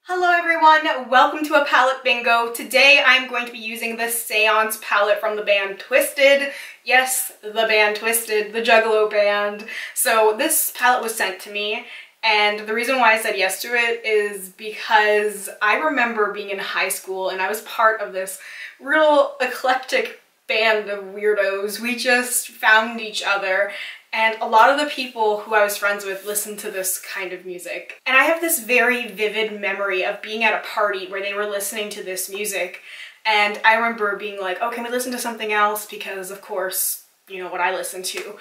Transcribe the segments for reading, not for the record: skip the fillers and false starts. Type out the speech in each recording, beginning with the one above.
Hello everyone, welcome to a palette bingo. Today I'm going to be using the Séance palette from the band Twiztid. Yes, the band Twiztid, the Juggalo band. So this palette was sent to me, and the reason why I said yes to it is because I remember being in high school and I was part of this real eclectic band of weirdos. We just found each other. And a lot of the people who I was friends with listened to this kind of music. And I have this very vivid memory of being at a party where they were listening to this music. And I remember being like, oh, can we listen to something else? Because of course, you know what I listen to.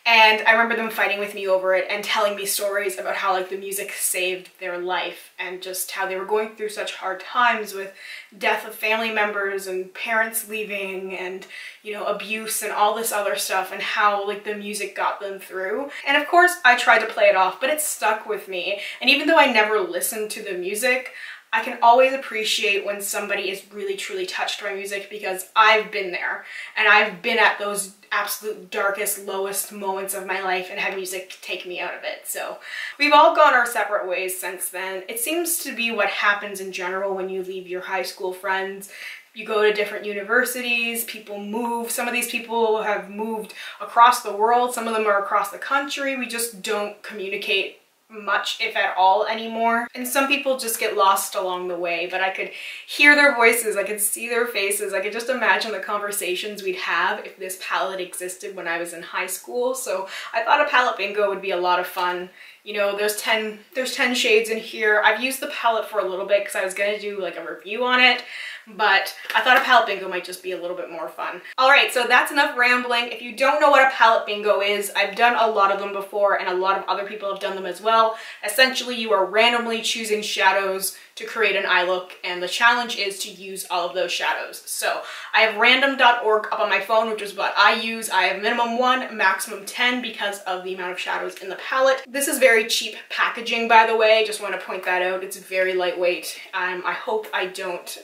And I remember them fighting with me over it and telling me stories about how like the music saved their life and just how they were going through such hard times with death of family members and parents leaving and, you know, abuse and all this other stuff, and how like the music got them through. And of course I tried to play it off, but it stuck with me. And even though I never listened to the music, I can always appreciate when somebody is really truly touched by music, because I've been there and I've been at those absolute darkest, lowest moments of my life and had music take me out of it. So we've all gone our separate ways since then. It seems to be what happens in general when you leave your high school friends. You go to different universities, people move. Some of these people have moved across the world, some of them are across the country. We just don't communicate much, if at all, anymore. And some people just get lost along the way, but I could hear their voices, I could see their faces, I could just imagine the conversations we'd have if this palette existed when I was in high school. So I thought a palette bingo would be a lot of fun. You know, there's 10 shades in here. I've used the palette for a little bit because I was gonna do like a review on it, but I thought a palette bingo might just be a little bit more fun. All right, so that's enough rambling. If you don't know what a palette bingo is, I've done a lot of them before and a lot of other people have done them as well. Essentially, you are randomly choosing shadows to create an eye look, and the challenge is to use all of those shadows. So I have random.org up on my phone, which is what I use. I have minimum 1, maximum 10 because of the amount of shadows in the palette. This is very cheap packaging, by the way. Just want to point that out. It's very lightweight. I hope I don't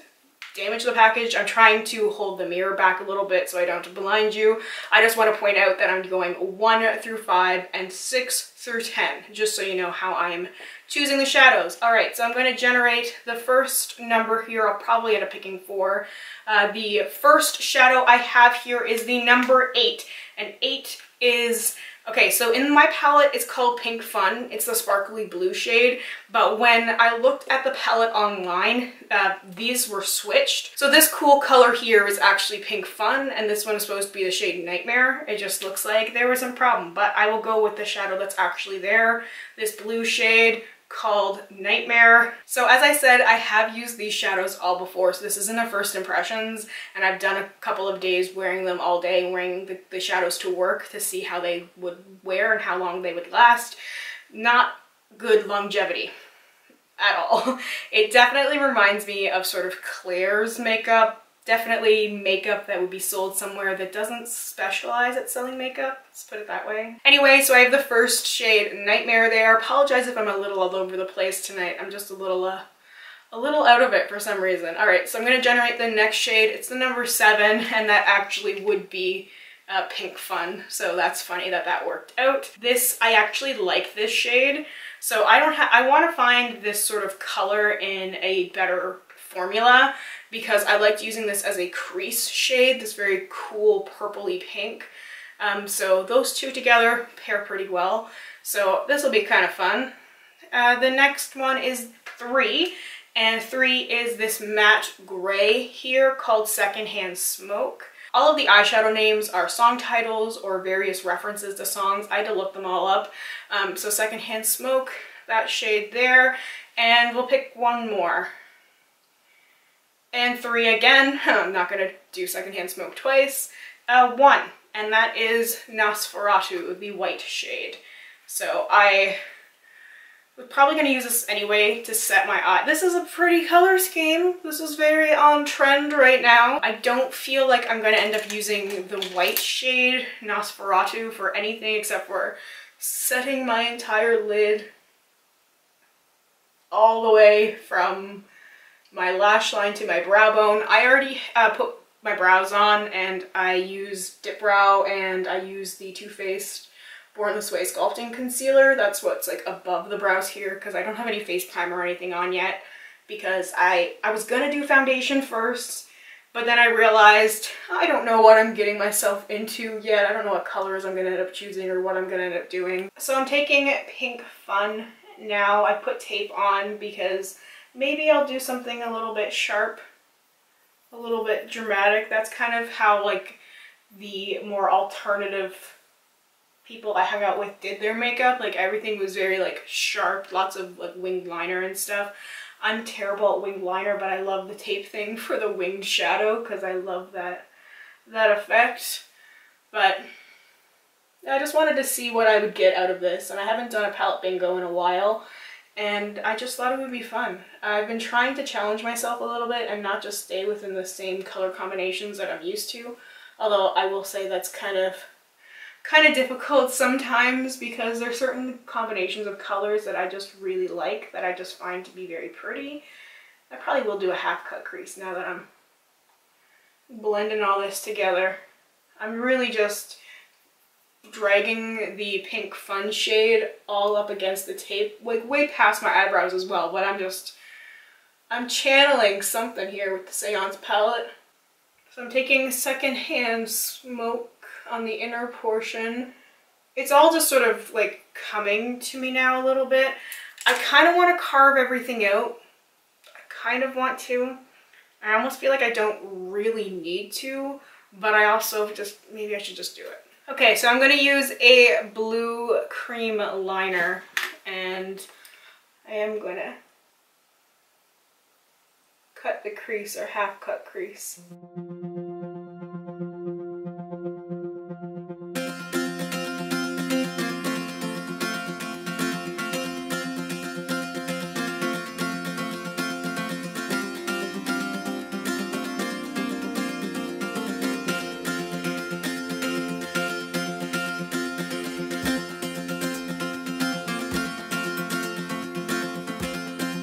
damage the package. I'm trying to hold the mirror back a little bit so I don't blind you. I just want to point out that I'm going 1 through 5 and 6 through 10, just so you know how I'm choosing the shadows. All right, so I'm going to generate the first number here. I'll probably end up picking 4. The first shadow I have here is the number 8, and 8 is, okay, so in my palette, it's called Pink Fun. It's the sparkly blue shade, but when I looked at the palette online, these were switched. So this cool color here is actually Pink Fun, and this one is supposed to be the shade Nightmare. It just looks like there was some problem, but I will go with the shadow that's actually there, this blue shade called Nightmare. So as I said, I have used these shadows all before, so this isn't a first impressions, and I've done a couple of days wearing them all day, wearing the shadows to work to see how they would wear and how long they would last. Not good longevity at all. It definitely reminds me of sort of Claire's makeup. Definitely makeup that would be sold somewhere that doesn't specialize at selling makeup, let's put it that way. Anyway, so I have the first shade, Nightmare, there. Apologize if I'm a little all over the place tonight. I'm just a little out of it for some reason. All right, so I'm gonna generate the next shade. It's the number 7, and that actually would be Pink Fun. So that's funny that that worked out. This, I actually like this shade. So I want to find this sort of color in a better formula, because I liked using this as a crease shade, this very cool purpley pink. So those two together pair pretty well. So this will be kind of fun. The next one is 3, and 3 is this matte gray here called Secondhand Smoke. All of the eyeshadow names are song titles or various references to songs. I had to look them all up. So Secondhand Smoke, that shade there, and we'll pick one more. And 3 again. I'm not gonna do Secondhand Smoke twice. 1, and that is Nosferatu, the white shade. So I was probably gonna use this anyway to set my eye. This is a pretty color scheme. This is very on trend right now. I don't feel like I'm gonna end up using the white shade Nosferatu for anything except for setting my entire lid all the way from my lash line to my brow bone. I already put my brows on, and I use Dipbrow, and I use the Too Faced Born This Way Sculpting Concealer. That's what's like above the brows here, because I don't have any face primer or anything on yet, because I was gonna do foundation first, but then I realized I don't know what I'm getting myself into yet. I don't know what colors I'm gonna end up choosing or what I'm gonna end up doing. So I'm taking Pink Fun now. I put tape on because maybe I'll do something a little bit sharp, a little bit dramatic. That's kind of how like the more alternative people I hung out with did their makeup. Like everything was very like sharp, lots of like winged liner and stuff. I'm terrible at winged liner, but I love the tape thing for the winged shadow because I love that effect. But I just wanted to see what I would get out of this, and I haven't done a palette bingo in a while, and I just thought it would be fun. I've been trying to challenge myself a little bit and not just stay within the same color combinations that I'm used to, although I will say that's kind of difficult sometimes because there's certain combinations of colors that I just really like, that I just find to be very pretty. I probably will do a half cut crease now that I'm blending all this together. I'm really just dragging the Pink Fun shade all up against the tape, like way past my eyebrows as well, but I'm channeling something here with the Séance palette. So I'm taking Secondhand Smoke on the inner portion. It's all just sort of like coming to me now a little bit. I kind of want to carve everything out. I kind of want to. I almost feel like I don't really need to, but I also just, maybe I should just do it. Okay, so I'm going to use a blue cream liner, and I am going to cut the crease, or half cut crease.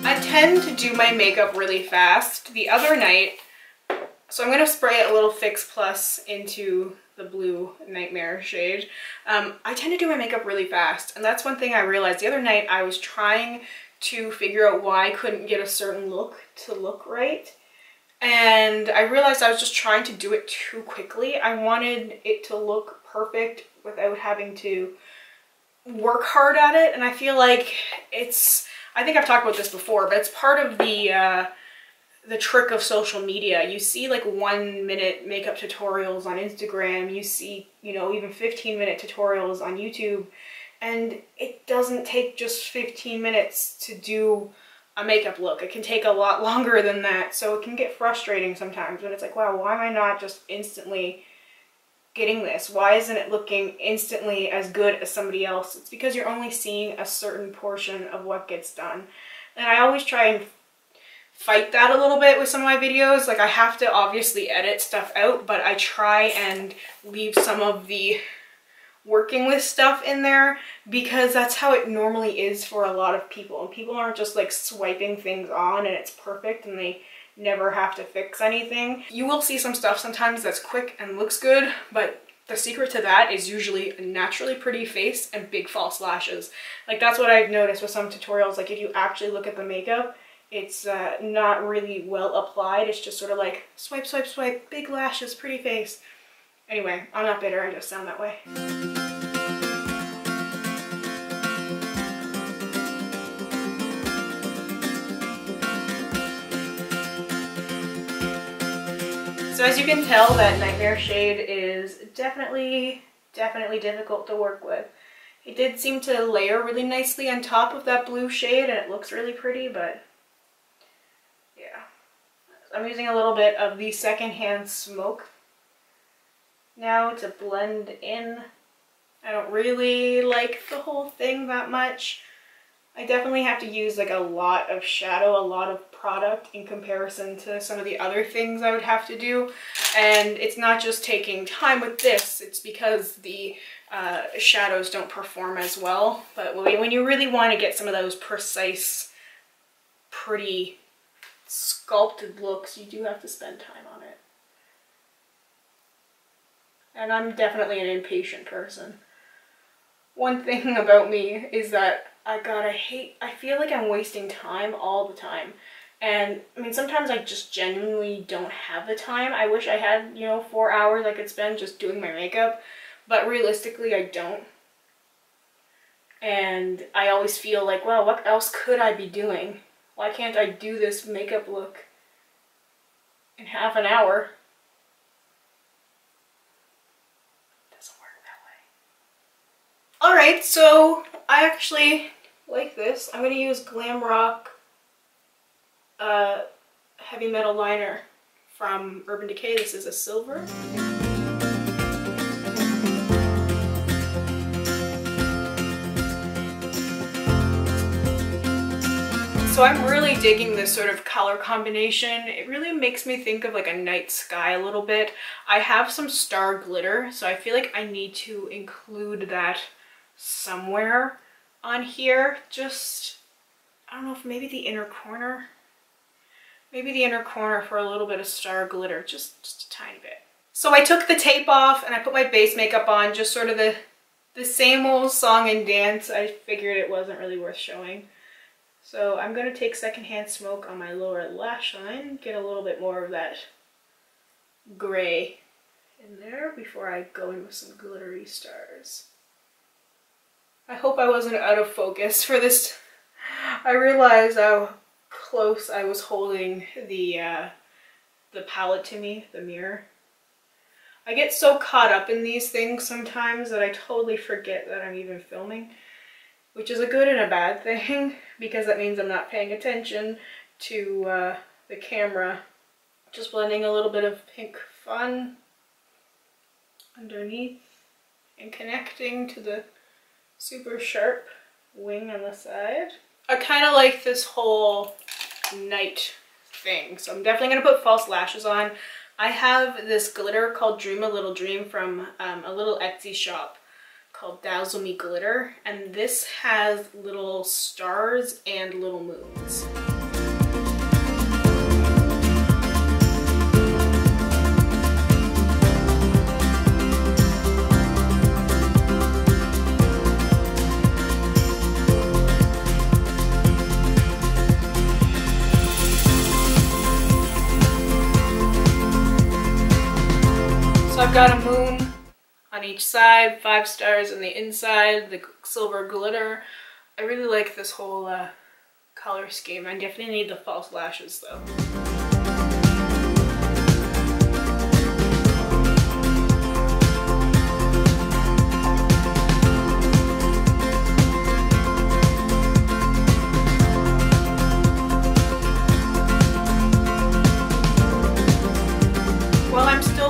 I tend to do my makeup really fast. The other night, so I'm going to spray a little Fix Plus into the blue Nightmare shade. I tend to do my makeup really fast, and that's one thing I realized. The other night I was trying to figure out why I couldn't get a certain look to look right, and I realized I was just trying to do it too quickly. I wanted it to look perfect without having to work hard at it, and I feel like I think I've talked about this before, but it's part of the trick of social media. You see like 1-minute makeup tutorials on Instagram, you see, you know, even 15-minute tutorials on YouTube, and it doesn't take just 15 minutes to do a makeup look. It can take a lot longer than that, so it can get frustrating sometimes when it's like, wow, why am I not just instantly getting this? Why isn't it looking instantly as good as somebody else? It's because you're only seeing a certain portion of what gets done. And I always try and fight that a little bit with some of my videos. Like, I have to obviously edit stuff out, but I try and leave some of the working with stuff in there because that's how it normally is for a lot of people. And people aren't just like swiping things on and it's perfect and they never have to fix anything. You will see some stuff sometimes that's quick and looks good, but the secret to that is usually a naturally pretty face and big false lashes. Like, that's what I've noticed with some tutorials. Like, if you actually look at the makeup, it's not really well applied. It's just sort of like swipe, swipe, swipe, big lashes, pretty face. Anyway, I'm not bitter, I just sound that way. So as you can tell, that Nightmare shade is definitely difficult to work with. It did seem to layer really nicely on top of that blue shade and it looks really pretty, but yeah. I'm using a little bit of the Secondhand Smoke now to blend in. I don't really like the whole thing that much. I definitely have to use like a lot of shadow, a lot of product in comparison to some of the other things I would have to do. And it's not just taking time with this, it's because the shadows don't perform as well. But when you really want to get some of those precise, pretty, sculpted looks, you do have to spend time on it. And I'm definitely an impatient person. One thing about me is that I feel like I'm wasting time all the time. And I mean, sometimes I just genuinely don't have the time. I wish I had, you know, 4 hours I could spend just doing my makeup, but realistically I don't. And I always feel like, well, what else could I be doing? Why can't I do this makeup look in half an hour? Doesn't work that way. Alright, so I actually like this. I'm going to use Glam Rock heavy metal liner from Urban Decay. This is a silver. So I'm really digging this sort of color combination. It really makes me think of like a night sky a little bit. I have some star glitter, so I feel like I need to include that somewhere on here. Just, I don't know, if maybe the inner corner. Maybe the inner corner for a little bit of star glitter, just a tiny bit. So I took the tape off and I put my base makeup on, just sort of the same old song and dance. I figured it wasn't really worth showing. So I'm going to take secondhand smoke on my lower lash line, get a little bit more of that gray in there before I go in with some glittery stars. I hope I wasn't out of focus for this. I realized how close I was holding the palette to me, the mirror. I get so caught up in these things sometimes that I totally forget that I'm even filming, which is a good and a bad thing because that means I'm not paying attention to the camera. Just blending a little bit of pink fun underneath and connecting to the super sharp wing on the side. I kind of like this whole night thing, so I'm definitely going to put false lashes on. I have this glitter called Dream a Little Dream from a little Etsy shop called DazzleMeGlitter, and this has little stars and little moons. So I've got a moon on each side, 5 stars on the inside, the silver glitter. I really like this whole color scheme. I definitely need the false lashes though.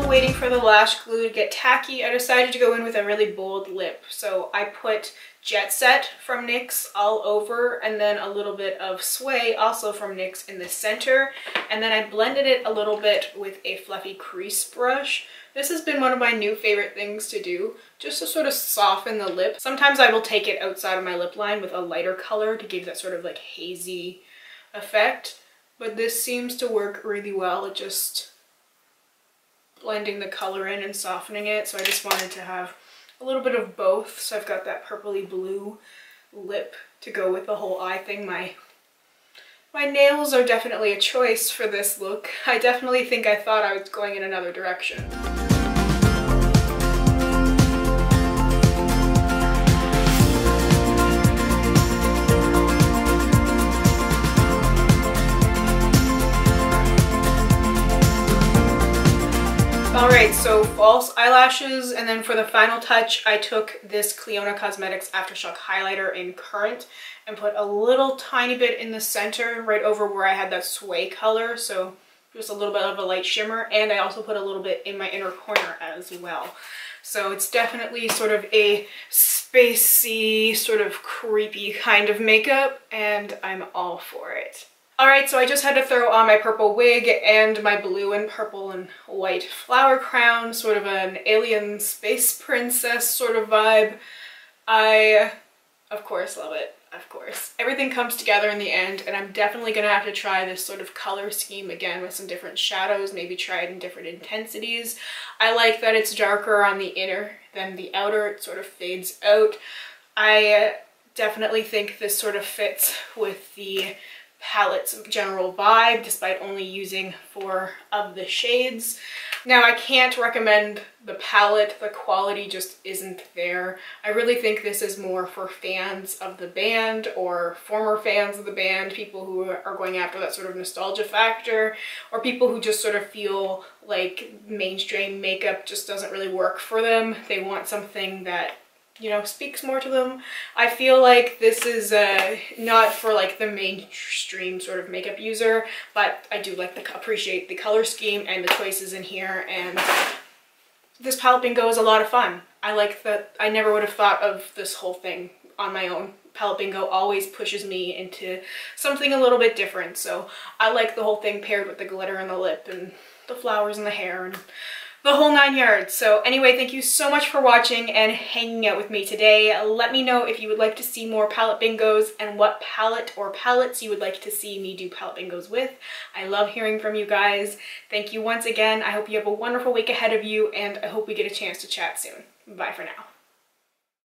Waiting for the lash glue to get tacky, I decided to go in with a really bold lip. So I put Jet Set from NYX all over, and then a little bit of Sway, also from NYX, in the center. And then I blended it a little bit with a fluffy crease brush. This has been one of my new favorite things to do, just to sort of soften the lip. Sometimes I will take it outside of my lip line with a lighter color to give that sort of like hazy effect. But this seems to work really well. It just blending the color in and softening it, so I just wanted to have a little bit of both. So I've got that purpley blue lip to go with the whole eye thing. My nails are definitely a choice for this look. I definitely think I thought I was going in another direction. Alright, so false eyelashes, and then for the final touch I took this Clionadh Cosmetics Aftershock highlighter in Currant and put a little tiny bit in the center right over where I had that Sway color, so just a little bit of a light shimmer, and I also put a little bit in my inner corner as well. So it's definitely sort of a spacey, sort of creepy kind of makeup, and I'm all for it. Alright, so I just had to throw on my purple wig and my blue and purple and white flower crown, sort of an alien space princess sort of vibe. I, of course, love it. Of course. Everything comes together in the end, and I'm definitely going to have to try this sort of color scheme again with some different shadows, maybe try it in different intensities. I like that it's darker on the inner than the outer. It sort of fades out. I definitely think this sort of fits with the palette's general vibe, despite only using 4 of the shades. Now, I can't recommend the palette. The quality just isn't there. I really think this is more for fans of the band or former fans of the band, people who are going after that sort of nostalgia factor, or people who just sort of feel like mainstream makeup just doesn't really work for them. They want something that, you know, speaks more to them. I feel like this is not for like the mainstream sort of makeup user, but I do like appreciate the color scheme and the choices in here, and this palette bingo is a lot of fun. I like that. I never would have thought of this whole thing on my own. Palette bingo always pushes me into something a little bit different, so I like the whole thing paired with the glitter and the lip and the flowers in the hair and the whole 9 yards. So anyway, thank you so much for watching and hanging out with me today. Let me know if you would like to see more palette bingos and what palette or palettes you would like to see me do palette bingos with. I love hearing from you guys. Thank you once again. I hope you have a wonderful week ahead of you, and I hope we get a chance to chat soon. Bye for now.